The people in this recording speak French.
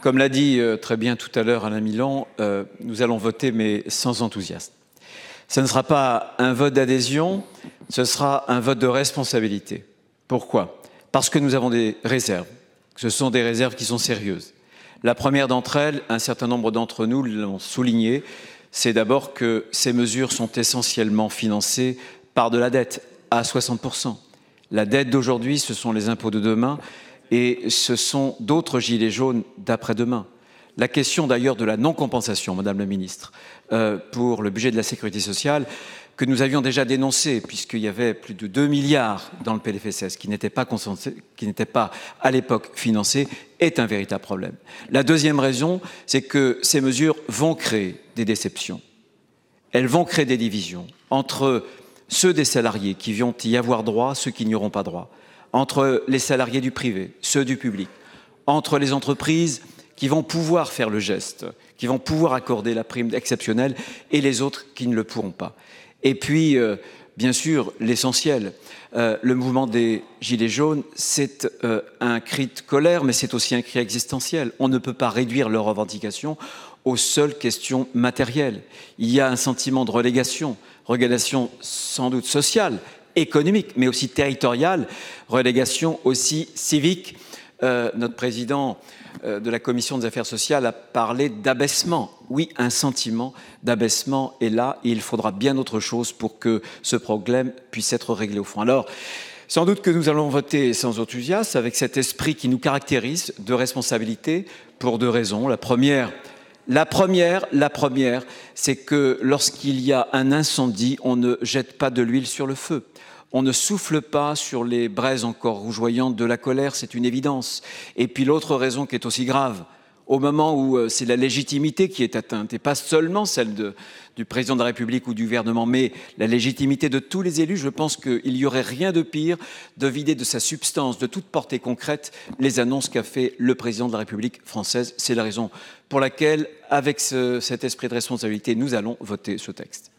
Comme l'a dit très bien tout à l'heure Alain Milon, nous allons voter, mais sans enthousiasme. Ce ne sera pas un vote d'adhésion, ce sera un vote de responsabilité. Pourquoi? Parce que nous avons des réserves. Ce sont des réserves qui sont sérieuses. La première d'entre elles, un certain nombre d'entre nous l'ont souligné, c'est d'abord que ces mesures sont essentiellement financées par de la dette, à 60%. La dette d'aujourd'hui, ce sont les impôts de demain et ce sont d'autres gilets jaunes d'après-demain. La question d'ailleurs de la non-compensation, Madame la Ministre, pour le budget de la Sécurité sociale, que nous avions déjà dénoncé, puisqu'il y avait plus de 2 milliards dans le PLFSS qui n'étaient pas à l'époque financés, est un véritable problème. La deuxième raison, c'est que ces mesures vont créer des déceptions. Elles vont créer des divisions entre ceux des salariés qui vont y avoir droit, ceux qui n'y auront pas droit, entre les salariés du privé, ceux du public, entre les entreprises qui vont pouvoir faire le geste, qui vont pouvoir accorder la prime exceptionnelle et les autres qui ne le pourront pas. Et puis, bien sûr, l'essentiel, le mouvement des Gilets jaunes, c'est un cri de colère, mais c'est aussi un cri existentiel. On ne peut pas réduire leurs revendications aux seules questions matérielles. Il y a un sentiment de relégation sans doute sociale, économique, mais aussi territoriale, relégation aussi civique. Notre président de la Commission des affaires sociales a parlé d'abaissement. Oui, un sentiment d'abaissement est là et il faudra bien autre chose pour que ce problème puisse être réglé au fond. Alors, sans doute que nous allons voter sans enthousiasme avec cet esprit qui nous caractérise de responsabilité pour deux raisons. La première, c'est que lorsqu'il y a un incendie, on ne jette pas de l'huile sur le feu. On ne souffle pas sur les braises encore rougeoyantes de la colère, c'est une évidence. Et puis l'autre raison qui est aussi grave, au moment où c'est la légitimité qui est atteinte, et pas seulement celle du président de la République ou du gouvernement, mais la légitimité de tous les élus, je pense qu'il n'y aurait rien de pire de vider de sa substance, de toute portée concrète, les annonces qu'a fait le président de la République française. C'est la raison pour laquelle, avec cet esprit de responsabilité, nous allons voter ce texte.